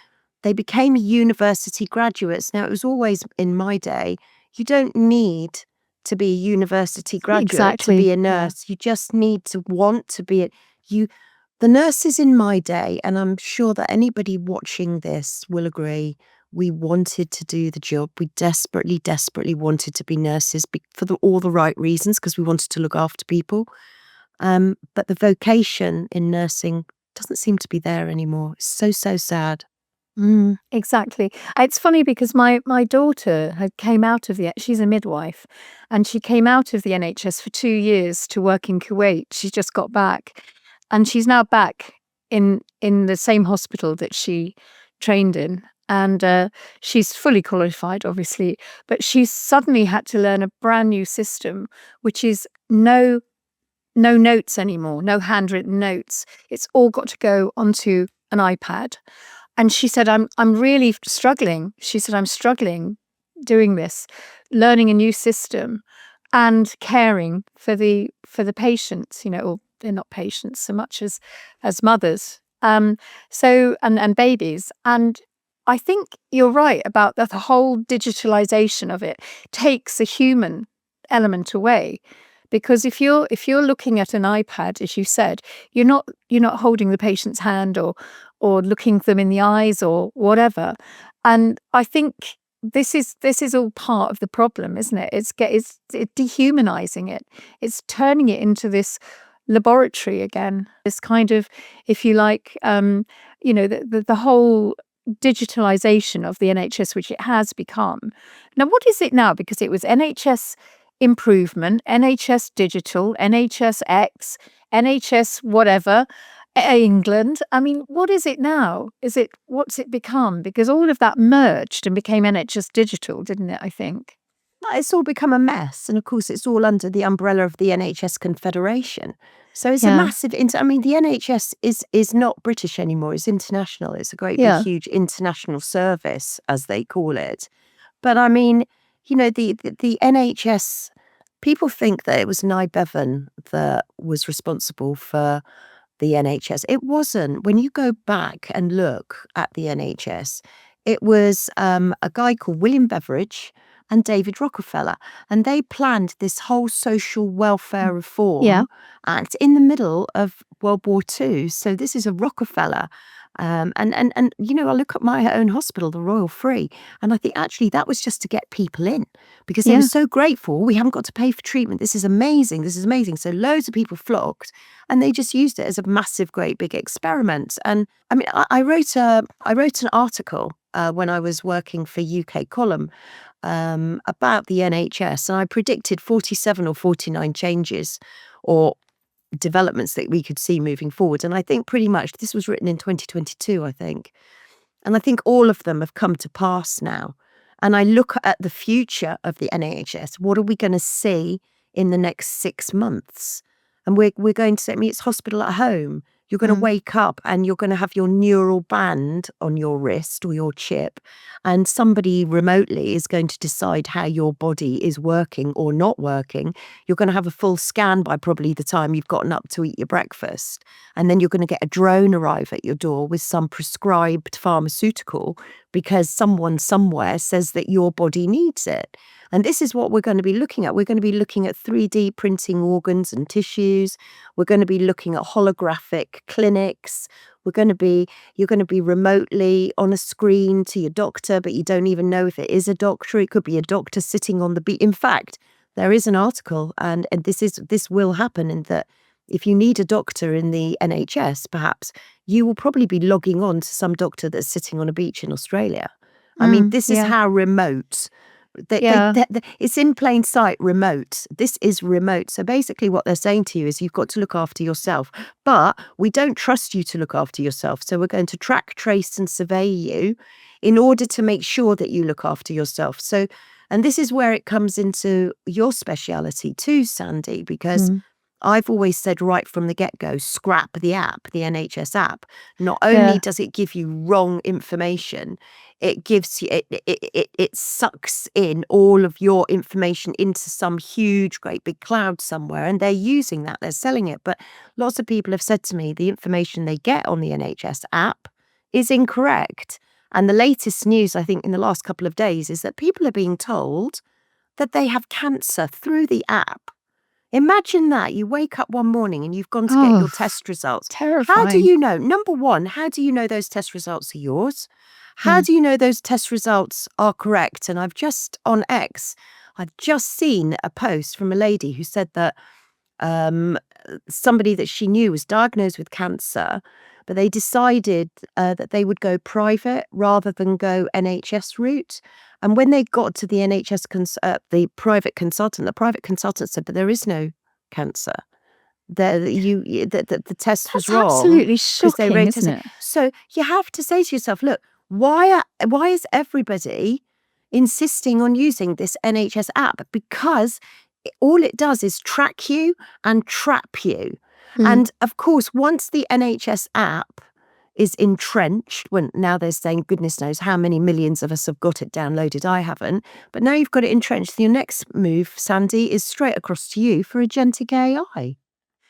S2: they became university graduates. Now, it was always, in my day, you don't need to be a university graduate to be a nurse. You just need to want to be it. The nurses in my day, and I'm sure that anybody watching this will agree, we wanted to do the job. We desperately, desperately wanted to be nurses for all the right reasons, because we wanted to look after people. But the vocation in nursing doesn't seem to be there anymore. It's so, so sad.
S1: Exactly. It's funny because my daughter came out of she's a midwife, and she came out of the NHS for 2 years to work in Kuwait. She's just got back, and she's now back in the same hospital that she trained in. And she's fully qualified, obviously, but she's suddenly had to learn a brand new system, which is no notes anymore, no handwritten notes. It's all got to go onto an iPad. And she said, I'm really struggling. She said, I'm struggling doing this, learning a new system and caring for the patients, or they're not patients so much as mothers. So and babies. And I think you're right about that. The whole digitalization of it takes a human element away. Because if you're looking at an iPad, as you said, you're not holding the patient's hand or looking them in the eyes or whatever. And I think this is all part of the problem, isn't it? It's dehumanizing it. It's turning it into this laboratory again. This kind of, if you like, the whole digitalization of the NHS, which it has become. Now, what is it now? Because it was NHS Improvement, NHS Digital, NHS X, NHS whatever, England. I mean, what is it now? What's it become? Because all of that merged and became NHS Digital, didn't it, I think?
S2: It's all become a mess. And of course, it's all under the umbrella of the NHS Confederation. So it's a massive, the NHS is not British anymore. It's international. It's a great big huge international service, as they call it. But I mean, the NHS, people think that it was Nye Bevan that was responsible for the NHS. It wasn't. When you go back and look at the NHS, it was a guy called William Beveridge and David Rockefeller, and they planned this whole social welfare reform act in the middle of World War II. So this is a Rockefeller. And I look at my own hospital, the Royal Free, and I think actually that was just to get people in, because they were so grateful. We haven't got to pay for treatment. This is amazing. This is amazing. So loads of people flocked, and they just used it as a massive, great big experiment. And I mean, I wrote an article when I was working for UK Column about the NHS, and I predicted 47 or 49 changes or developments that we could see moving forward. And I think pretty much this was written in 2022, I think. And I think all of them have come to pass now. And I look at the future of the NHS. What are we going to see in the next 6 months? And we're going to say, it's hospital at home. You're going to wake up and you're going to have your neural band on your wrist or your chip, and somebody remotely is going to decide how your body is working or not working. You're going to have a full scan by probably the time you've gotten up to eat your breakfast. And then you're going to get a drone arrive at your door with some prescribed pharmaceutical because someone somewhere says that your body needs it. And this is what we're going to be looking at. We're going to be looking at 3D printing organs and tissues. We're going to be looking at holographic clinics. you're going to be remotely on a screen to your doctor, but you don't even know if it is a doctor. It could be a doctor sitting on the beach. In fact, there is an article, and this will happen, in that if you need a doctor in the NHS, perhaps you will probably be logging on to some doctor that's sitting on a beach in Australia. I mean, this is
S1: Yeah.
S2: how remote.
S1: Yeah.
S2: It's in plain sight, remote. This is remote. So basically what they're saying to you is you've got to look after yourself, but we don't trust you to look after yourself. So we're going to track, trace and survey you in order to make sure that you look after yourself. So, and this is where it comes into your speciality too, Sandi, because I've always said right from the get-go, scrap the app, the NHS app. Not only
S1: Yeah.
S2: does it give you wrong information, it gives you it sucks in all of your information into some huge, great big cloud somewhere, and they're using that, they're selling it. But lots of people have said to me the information they get on the NHS app is incorrect. And the latest news, I think, in the last couple of days is that people are being told that they have cancer through the app. Imagine that. You wake up one morning and you've gone to get your test results. How do
S1: Terrifying.
S2: you know? Number one, how do you know those test results are yours? How do you know those test results are correct? And I've just, on X, I've just seen a post from a lady who said that somebody that she knew was diagnosed with cancer, but they decided that they would go private rather than go NHS route. And when they got to the the private consultant said, but there is no cancer. The test was
S1: That's
S2: wrong
S1: absolutely
S2: because they
S1: shocking, isn't
S2: rated.
S1: it?
S2: So you have to say to yourself, look, why is everybody insisting on using this NHS app? Because all it does is track you and trap you. And of course, once the NHS app is entrenched, when now they're saying, goodness knows how many millions of us have got it downloaded, I haven't, but now you've got it entrenched, your next move, Sandi, is straight across to you for agentic AI.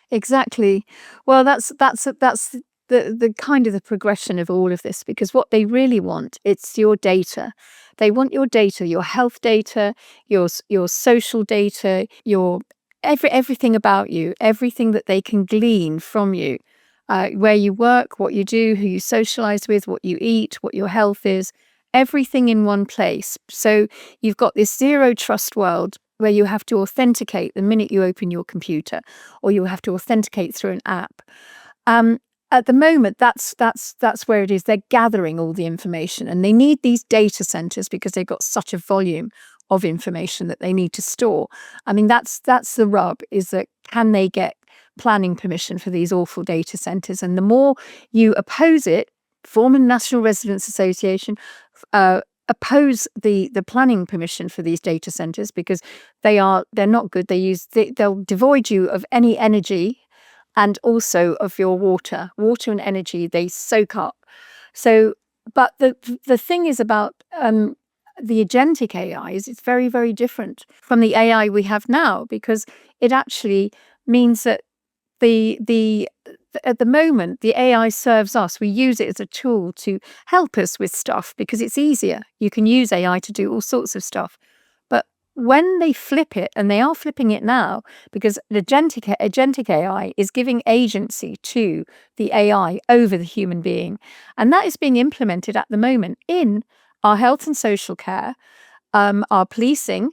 S1: Exactly. Well, that's the kind of the progression of all of this, because what they really want, it's your data. They want your data, your health data, your social data, your everything about you, everything that they can glean from you, where you work, what you do, who you socialize with, what you eat, what your health is, everything in one place. So you've got this zero trust world where you have to authenticate the minute you open your computer, or you have to authenticate through an app. At the moment, that's where it is. They're gathering all the information, and they need these data centers because they've got such a volume of information that they need to store. I mean, that's the rub, is that can they get planning permission for these awful data centers? And the more you oppose it, form a National Residents Association, oppose the planning permission for these data centers, because they're not good. They'll devoid you of any energy, and also of your water and energy they soak up. So, but the thing is about the agentic AI is it's very, very different from the AI we have now, because it actually means that at the moment, the AI serves us. We use it as a tool to help us with stuff because it's easier. You can use AI to do all sorts of stuff. But when they flip it, and they are flipping it now, because the agentic AI is giving agency to the AI over the human being. And that is being implemented at the moment in our health and social care, our policing,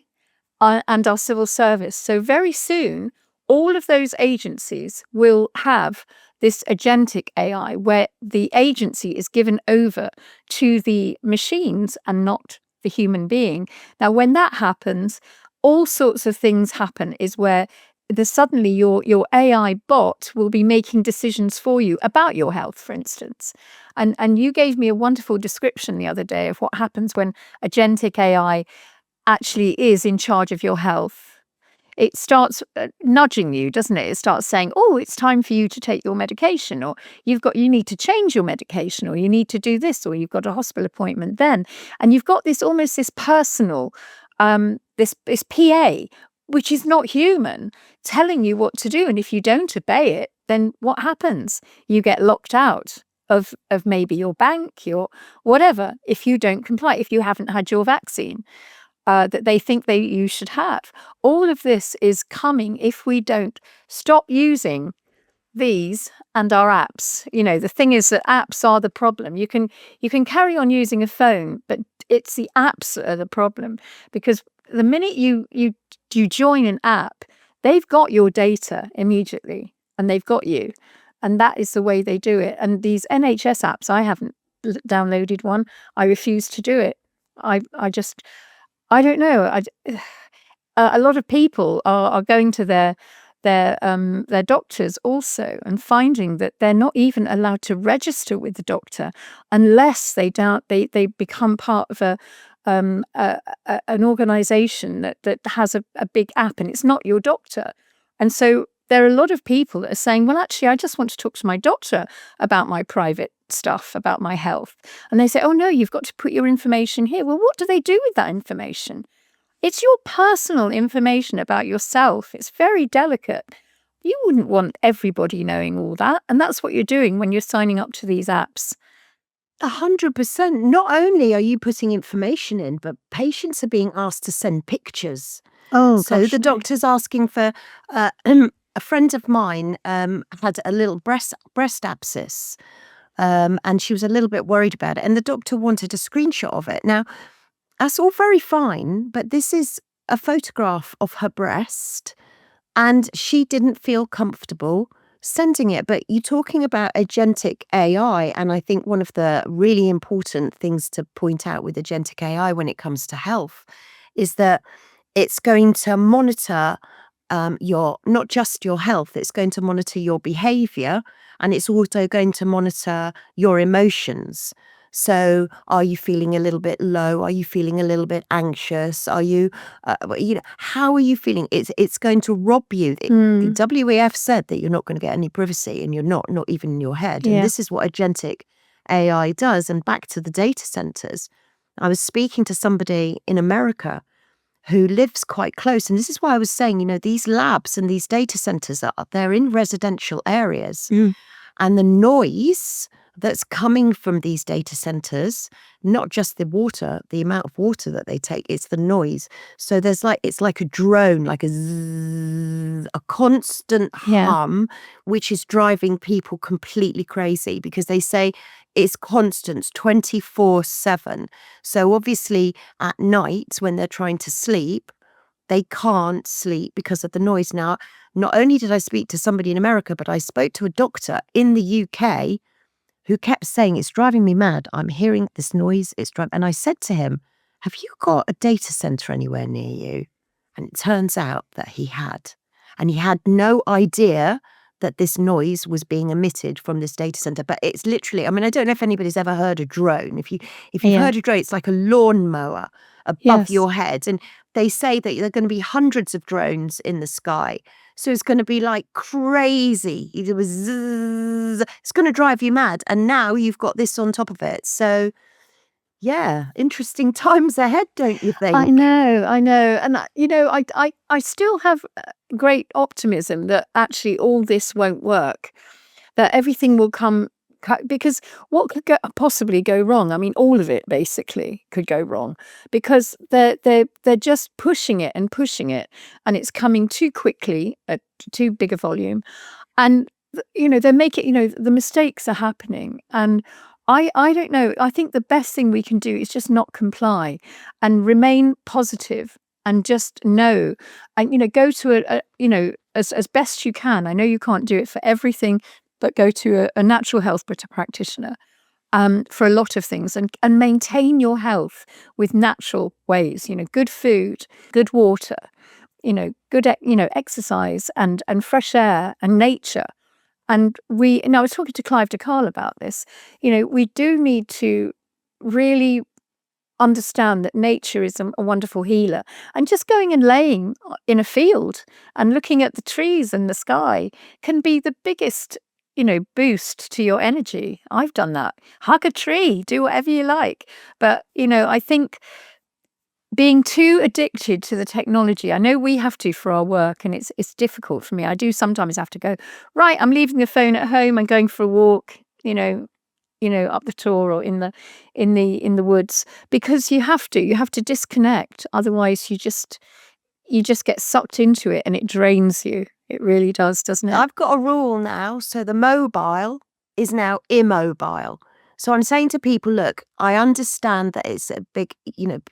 S1: and our civil service. So very soon, all of those agencies will have this agentic AI where the agency is given over to the machines and not the human being. Now, when that happens, all sorts of things happen, is where suddenly your AI bot will be making decisions for you about your health, for instance. And you gave me a wonderful description the other day of what happens when agentic AI actually is in charge of your health. It starts nudging you, doesn't it? It starts saying, oh, it's time for you to take your medication, or you need to change your medication, or you need to do this, or you've got a hospital appointment then. And you've got this personal, this PA, which is not human, telling you what to do. And if you don't obey it, then what happens? You get locked out of maybe your bank, your whatever, if you don't comply, if you haven't had your vaccine. That they think you should have. All of this is coming if we don't stop using these and our apps. The thing is that apps are the problem. You can carry on using a phone, but it's the apps that are the problem, because the minute you join an app, they've got your data immediately, and they've got you, and that is the way they do it. And these NHS apps, I haven't downloaded one. I refuse to do it. I don't know. A lot of people are going to their doctors also, and finding that they're not even allowed to register with the doctor unless they become part of an organization that has a big app, and it's not your doctor. And so there are a lot of people that are saying, well, actually, I just want to talk to my doctor about my private stuff, about my health. And they say, oh, no, you've got to put your information here. Well, what do they do with that information? It's your personal information about yourself. It's very delicate. You wouldn't want everybody knowing all that. And that's what you're doing when you're signing up to these apps.
S2: 100%. Not only are you putting information in, but patients are being asked to send pictures.
S1: Oh,
S2: So the doctor's asking for a friend of mine had a little breast abscess, and she was a little bit worried about it, and the doctor wanted a screenshot of it. Now, that's all very fine, but this is a photograph of her breast, and she didn't feel comfortable sending it. But you're talking about agentic AI, and I think one of the really important things to point out with agentic AI when it comes to health is that it's going to monitor not just your health, it's going to monitor your behavior, and it's also going to monitor your emotions. So are you feeling a little bit low? Are you feeling a little bit anxious? Are you, how are you feeling? It's going to rob you. The WEF said that you're not going to get any privacy, and you're not even in your head.
S1: Yeah.
S2: And this is what agentic AI does. And back to the data centers, I was speaking to somebody in America who lives quite close. And this is why I was saying, these labs and these data centers they're in residential areas. And the noise that's coming from these data centers, not just the water, the amount of water that they take, it's the noise. So it's like a drone, like a zzz, a constant hum, which is driving people completely crazy, because they say it's constant 24/7. So obviously at night when they're trying to sleep, they can't sleep because of the noise. Now, not only did I speak to somebody in America, but I spoke to a doctor in the UK who kept saying, it's driving me mad. I'm hearing this noise. And I said to him, have you got a data center anywhere near you? And it turns out that he had. And he had no idea that this noise was being emitted from this data center. But it's literally, I don't know if anybody's ever heard a drone. If you've heard a drone, it's like a lawnmower above your head. And they say that there are going to be hundreds of drones in the sky. So it's going to be like crazy. It's going to drive you mad. And now you've got this on top of it. So yeah, interesting times ahead, don't you think?
S1: I know. And I still have great optimism that actually all this won't work, that everything will come, because what could possibly go wrong? All of it basically could go wrong, because they're just pushing it, and it's coming too quickly at too big a volume, and they make it. The mistakes are happening, and I don't know. I think the best thing we can do is just not comply and remain positive, and just know, and go to as best you can. I know you can't do it for everything, but go to a natural health practitioner for a lot of things, and maintain your health with natural ways. Good food, good water, good exercise, and fresh air and nature. And I was talking to Clive de Carle about this. We do need to really understand that nature is a wonderful healer, and just going and laying in a field and looking at the trees and the sky can be the biggest boost to your energy. I've done that. Hug a tree, do whatever you like. But I think being too addicted to the technology, I know we have to for our work, and it's difficult for me. I do sometimes have to go, right, I'm leaving the phone at home and going for a walk, up the tor or in the woods, because you have to disconnect. Otherwise you just get sucked into it, and it drains you. It really does, doesn't it?
S2: I've got a rule now. So the mobile is now immobile. So I'm saying to people, look, I understand that it's a big,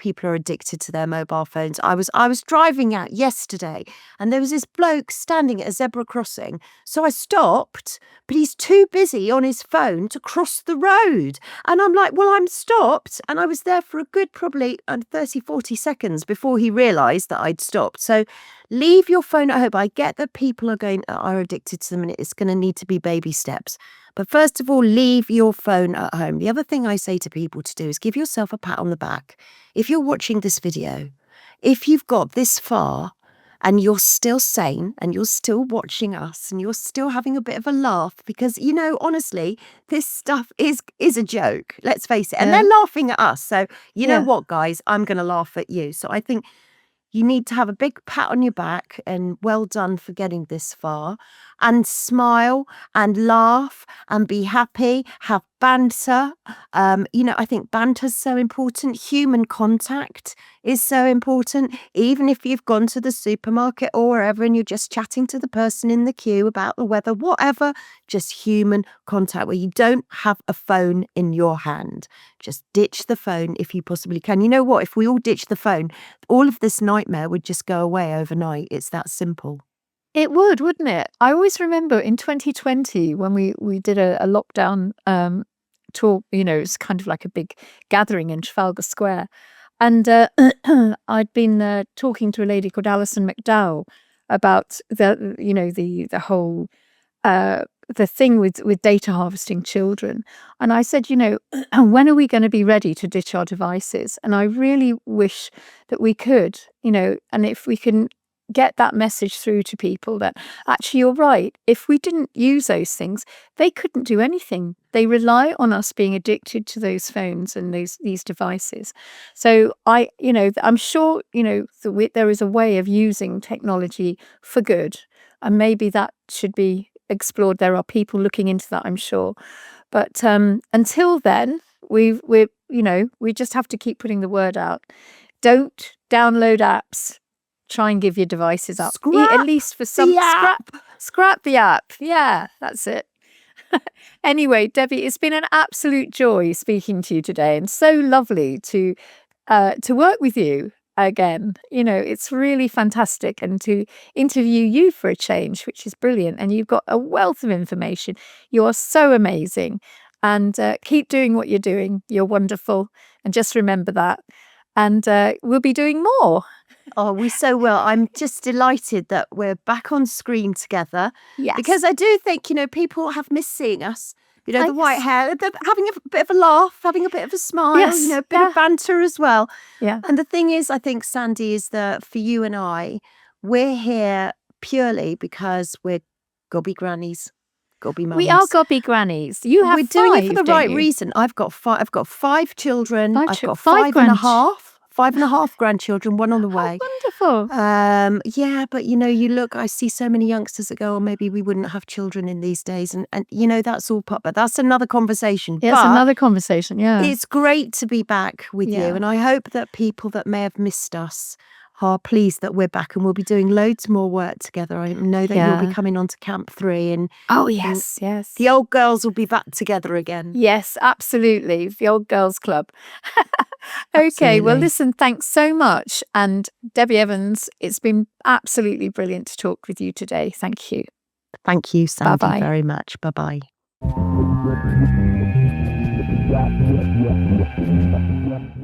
S2: people are addicted to their mobile phones. I was driving out yesterday and there was this bloke standing at a zebra crossing. So I stopped, but he's too busy on his phone to cross the road. And I'm like, well, I'm stopped. And I was there for a good probably 30, 40 seconds before he realised that I'd stopped. So leave your phone at home. I get that people are addicted to them and it's going to need to be baby steps. But first of all, leave your phone at home. The other thing I say to people to do is give yourself a pat on the back. If you're watching this video, if you've got this far and you're still sane and you're still watching us and you're still having a bit of a laugh, because, honestly, this stuff is a joke. Let's face it. And they're laughing at us. So you know what, guys, I'm going to laugh at you. So I think you need to have a big pat on your back and well done for getting this far, and smile and laugh and be happy, have banter. I think banter's so important. Human contact is so important. Even if you've gone to the supermarket or wherever and you're just chatting to the person in the queue about the weather, whatever, just human contact where you don't have a phone in your hand. Just ditch the phone if you possibly can. You know what? If we all ditch the phone, all of this nightmare would just go away overnight. It's that simple.
S1: It would, wouldn't it? I always remember in 2020 when we did a lockdown talk, it's kind of like a big gathering in Trafalgar Square. And I'd been talking to a lady called Alison McDowell about the whole the thing with data harvesting children. And I said, when are we going to be ready to ditch our devices? And I really wish that we could, and if we can get that message through to people that actually you're right. If we didn't use those things, they couldn't do anything. They rely on us being addicted to those phones and these devices. So I'm sure, there is a way of using technology for good, and maybe that should be explored. There are people looking into that, I'm sure. But until then, we just have to keep putting the word out. Don't download apps. Try and give your devices up, at least for some. Scrap the app. Yeah, that's it. Anyway, Debbie, it's been an absolute joy speaking to you today, and so lovely to work with you again. It's really fantastic, and to interview you for a change, which is brilliant. And you've got a wealth of information. You are so amazing, and keep doing what you're doing. You're wonderful, and just remember that. And we'll be doing more.
S2: Oh, we so will. I'm just delighted that we're back on screen together.
S1: Yes.
S2: Because I do think, people have missed seeing us. The
S1: Thanks.
S2: white hair, they're having a bit of a laugh, having a bit of a smile,
S1: Yes,
S2: a bit of banter as well.
S1: Yeah.
S2: And the thing is, I think, Sandi, is that for you and I, we're here purely because we're gobby grannies, gobby mums.
S1: We are gobby grannies. We're
S2: doing it for the right reason. I've got 5 children. I've got 5.5 grandchildren, one on the way.
S1: Wonderful.
S2: But you look, I see so many youngsters that go, oh, maybe we wouldn't have children in these days. And that's all but that's another conversation.
S1: It's another conversation, yeah.
S2: It's great to be back with you. And I hope that people that may have missed us are pleased that we're back, and we'll be doing loads more work together. I know that you'll be coming on to Camp 3. And
S1: yes.
S2: The old girls will be back together again.
S1: Yes, absolutely. The old girls club. Okay, well, listen, thanks so much. And Debi Evans, it's been absolutely brilliant to talk with you today. Thank you.
S2: Thank you, Sandi,
S1: Bye-bye.
S2: very much. Bye-bye.